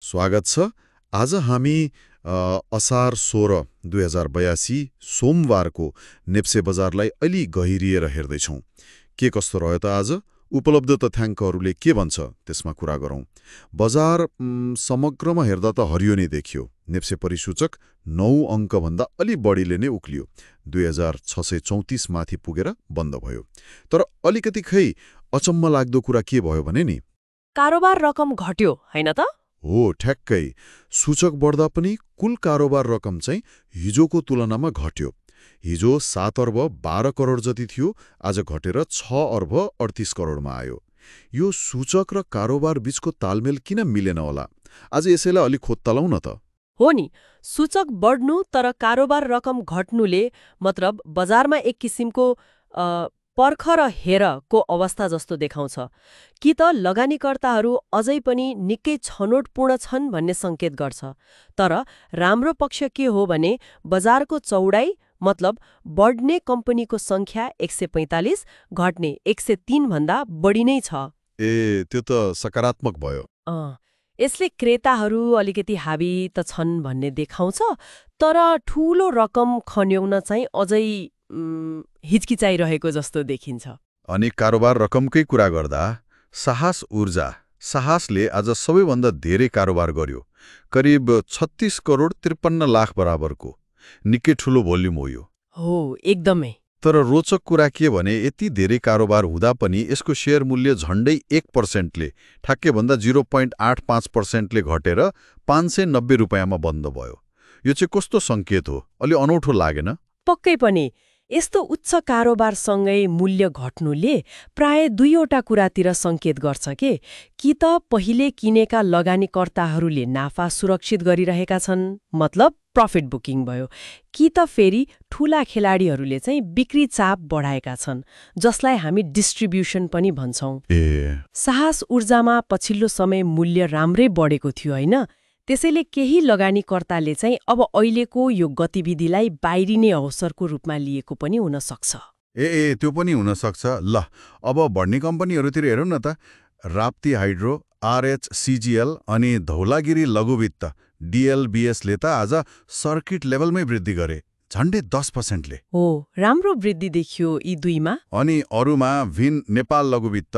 स्वागत छ। आज हामी असार 16 2082 सोमबारको नेप्से बजारलाई अलि गहिरिएर हेर्दैछौँ। के कस्तो रह्यो त आज? उपलब्ध तथ्याङ्कहरूले के भन्छ त्यसमा कुरा गरौँ। बजार समग्रमा हेर्दा त हरियो नै देखियो। नेप्से परिसूचक 9 अङ्कभन्दा अलि बढीले नै उक्लियो। 2634 माथि पुगेर बन्द भयो। तर अलिकति खै अचम्म लाग्दो कुरा के भयो भने नि, कारोबार रकम घट्यो हैन त? हो, ठ्याक्कै। सूचक बढ्दा पनि कुल कारोबार रकम चाहिँ हिजोको तुलनामा घट्यो। हिजो 7 अर्ब 12 करोड जति थियो, आज घटेर 6 अर्ब 38 करोडमा आयो। यो सूचक र कारोबार बीचको तालमेल किन मिलेन होला? आज यसैलाई अलिक खोत्तलाउँ न त। हो नि, सूचक बढ्नु तर कारोबार रकम घट्नुले मतलब बजारमा एक किसिमको पर्ख र हेरको अवस्था जस्तो देखाउँछ। कि त लगानीकर्ताहरू अझै पनि निकै छनोटपूर्ण छन् भन्ने सङ्केत गर्छ। तर राम्रो पक्ष के हो भने बजारको चौडाइ मतलब बढ्ने कम्पनीको सङ्ख्या 145, घट्ने 103 भन्दा बढी नै छ। ए, त्यो त सकारात्मक भयो। यसले क्रेताहरू अलिकति हाबी त छन् भन्ने देखाउँछ, तर ठूलो रकम खन्याउन चाहिँ अझै हिचकिचाइरहेको जस्तो देखिन्छ। अनि कारोबार रकमकै कुरा गर्दा साहसले आज सबैभन्दा धेरै कारोबार गर्यो। करिब 36 करोड 53 लाख बराबरको निकै ठुलो भोल्युम हो यो। हो, एकदमै। तर रोचक कुरा के भने यति धेरै कारोबार हुँदा पनि यसको शेयर मूल्य झण्डै 1%ले, ठ्याक्कैभन्दा 0.85%ले घटेर 590 रुपियाँमा बन्द भयो। यो चाहिँ कस्तो सङ्केत हो? अलि अनौठो लागेन? पक्कै पनि। यस्तो उच्च कारोबारसँगै मूल्य घट्नुले प्राय दुईवटा कुरातिर सङ्केत गर्छ कि त पहिले किनेका लगानीकर्ताहरूले नाफा सुरक्षित गरिरहेका छन्, मतलब प्रफिट बुकिङ भयो, कि त फेरि ठूला खेलाडीहरूले चाहिँ बिक्री चाप बढाएका छन्, जसलाई हामी डिस्ट्रिब्युसन पनि भन्छौँ। साहस ऊर्जामा पछिल्लो समय मूल्य राम्रै बढेको थियो हैन? त्यसैले केही लगानीकर्ताले चाहिँ अब अहिलेको यो गतिविधिलाई बाहिरिने अवसरको रूपमा लिएको पनि हुन सक्छ। त्यो पनि हुन सक्छ। ल, अब बढ्ने कम्पनीहरूतिर हेरौँ न त। राप्ती हाइड्रो, RHCGL अनि धौलागिरी लघुवित्त DLBSले त आज सर्किट लेभलमै वृद्धि गरे, झण्डै 10%ले। हो, राम्रो वृद्धि देखियो यी दुईमा। अनि अरूमा भिन नेपाल लघुवित्त,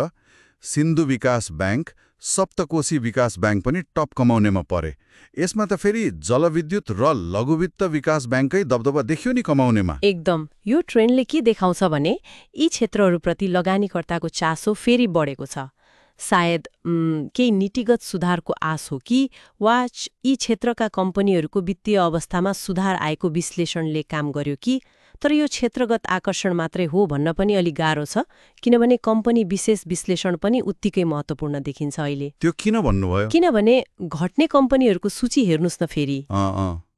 सिन्धु विकास ब्याङ्क, सप्तकोशी विकास ब्याङ्क पनि टप कमाउनेमा परे। यसमा त फेरि जलविद्युत र लघुवित्त विकास ब्याङ्कै दबदबा देखियो नि कमाउनेमा। एकदम। यो ट्रेन्डले के देखाउँछ भने यी क्षेत्रहरूप्रति लगानीकर्ताको चासो फेरि बढेको छ। सायद केही नीतिगत सुधारको आश हो कि वा यी क्षेत्रका कम्पनीहरूको वित्तीय अवस्थामा सुधार आएको विश्लेषणले काम गर्यो कि। तर यो क्षेत्रगत आकर्षण मात्रै हो भन्न पनि अलि गाह्रो छ, किनभने कम्पनी विशेष विश्लेषण पनि उत्तिकै महत्त्वपूर्ण देखिन्छ अहिले। त्यो किन भन्नुभयो? किनभने घट्ने कम्पनीहरूको सूची हेर्नुस् न फेरि।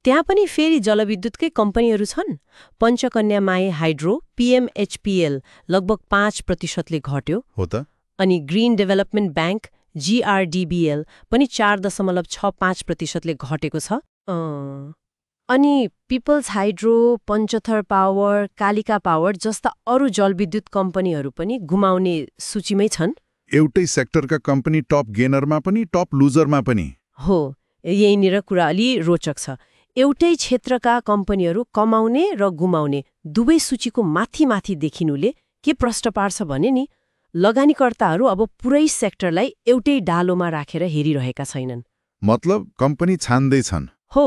त्यहाँ पनि फेरि जलविद्युतकै कम्पनीहरू छन्। पञ्चकन्या माई हाइड्रो PMHPL लगभग 5%ले घट्यो। हो त। अनि ग्रिन डेभलपमेन्ट ब्याङ्क GRDBL पनि 4.65%ले घटेको छ। अनि People's Hydro, Panchthar power, Kalika power जस्ता अरू जलविद्युत कम्पनीहरू पनि गुमाउने सूचीमै छन्। एउटै सेक्टरका कम्पनी टप गेनरमा पनि टप लुजरमा पनि। हो, यहीँनिर कुरा अलि रोचक छ। एउटै क्षेत्रका कम्पनीहरू कमाउने र गुमाउने दुवै सूचीको माथि माथि देखिनुले के प्रश्न पार्छ भने नि, लगानीकर्ताहरू अब पुरै सेक्टरलाई एउटै डालोमा राखेर हेरिरहेका छैनन्। मतलब कम्पनी छान्दैछन्। हो,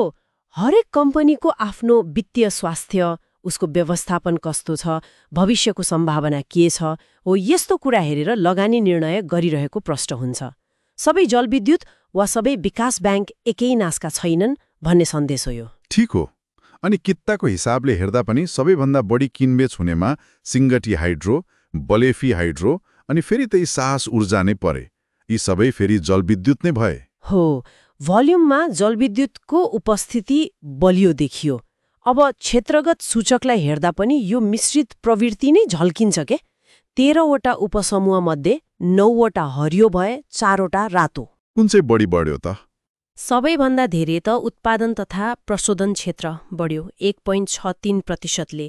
हरेक कम्पनीको आफ्नो वित्तीय स्वास्थ्य, उसको व्यवस्थापन कस्तो छ, भविष्यको सम्भावना के छ, हो यस्तो कुरा हेरेर लगानी निर्णय गरिरहेको प्रश्न हुन्छ। सबै जलविद्युत वा सबै विकास ब्याङ्क एकै नासका छैनन् भन्ने सन्देश हो यो। ठिक हो। अनि कित्ताको हिसाबले हेर्दा पनि सबैभन्दा बढी किनबेच हुनेमा सिङ्गटी हाइड्रो, बलेफी हाइड्रो अनि फेरि त्यही साहस ऊर्जा नै परे। यी सबै फेरि जलविद्युत नै भए। हो, भोल्युममा जलविद्युतको उपस्थिति बलियो देखियो। अब क्षेत्रगत सूचकलाई हेर्दा पनि यो मिश्रित प्रवृत्ति नै झल्किन्छ के। 13वटा उपसमूह मध्ये 9वटा हरियो भए, 4वटा रातो। कुन चाहिँ बढी बढ्यो त? सबैभन्दा धेरै त उत्पादन तथा प्रशोधन क्षेत्र बढ्यो 1.63%ले।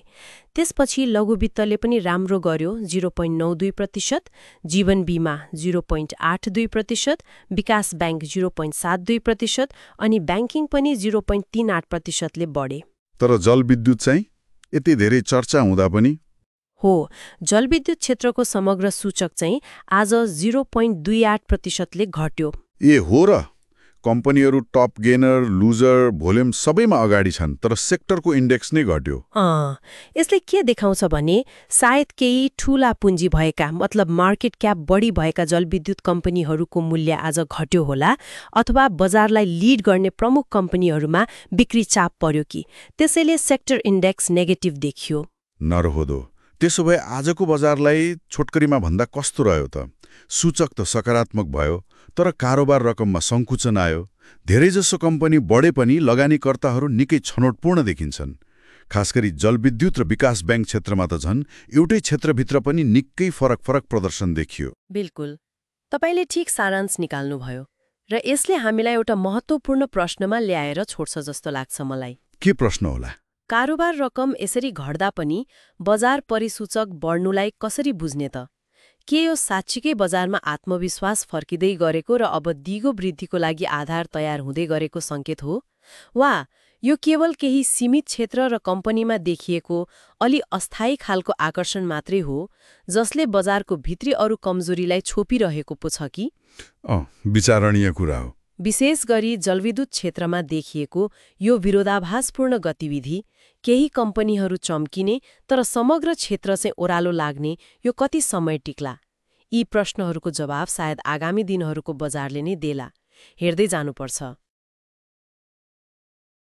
त्यसपछि लघु वित्तले पनि राम्रो गर्यो 0.92%, जीवन बीमा 0.82%, विकास बैंक 0.72% अनि ब्याङ्किङ पनि 0.38%ले बढे। तर जलविद्युत चाहिँ यति धेरै चर्चा हुँदा पनि? हो, जलविद्युत क्षेत्रको समग्र सूचक चाहिँ आज 0.28%ले घट्यो। ए हो र? कम्पनीहरू टप गेनर, लुजर, भोल्युम सबैमा अगाडि छन्, तर सेक्टरको इन्डेक्स नै घट्यो। यसले के देखाउँछ भने सायद केही ठूला पुँजी भएका मतलब मार्केट क्याप बढी भएका जलविद्युत कम्पनीहरूको मूल्य आज घट्यो होला, अथवा बजारलाई लिड गर्ने प्रमुख कम्पनीहरूमा बिक्री चाप पर्यो कि त्यसैले सेक्टर इन्डेक्स नेगेटिभ देखियो। नरहोदो, त्यसो भए आजको बजारलाई छोटकरीमा भन्दा कस्तो रह्यो त? सूचक त सकारात्मक भयो, तर कारोबार रकममा सङ्कुचन आयो। धेरैजसो कम्पनी बढे पनि लगानीकर्ताहरू निकै छनौटपूर्ण देखिन्छन्। खासगरी जलविद्युत र विकास बैंक क्षेत्रमा त झन् एउटै क्षेत्रभित्र पनि निकै फरक प्रदर्शन देखियो। बिल्कुल, तपाईले ठिक सारांश निकाल्नुभयो र यसले हामीलाई एउटा महत्त्वपूर्ण प्रश्नमा ल्याएर छोड्छ जस्तो लाग्छ मलाई। के प्रश्न होला? कारोबार रकम यसरी घट्दा पनि बजार परिसूचक बढ्नुलाई कसरी बुझ्ने त? के यो साँच्चीकै बजारमा आत्मविश्वास फर्किँदै गरेको र अब दिगो वृद्धिको लागि आधार तयार हुँदै गरेको सङ्केत हो? वा यो केवल केही सीमित क्षेत्र र कम्पनीमा देखिएको अलि अस्थायी खालको आकर्षण मात्रै हो, जसले बजारको भित्री अरू कमजोरीलाई छोपिरहेको पो छ कि? विचारणीय कुरा हो। विशेष गरी जलविद्युत क्षेत्रमा देखिएको यो विरोधाभासपूर्ण गतिविधि, केही कम्पनीहरू चम्किने तर समग्र क्षेत्र चाहिँ ओह्रालो लाग्ने, यो कति समय टिक्ला? यी प्रश्नहरूको जवाब सायद आगामी दिनहरूको बजारले नै देला। हेर्दै जानुपर्छ।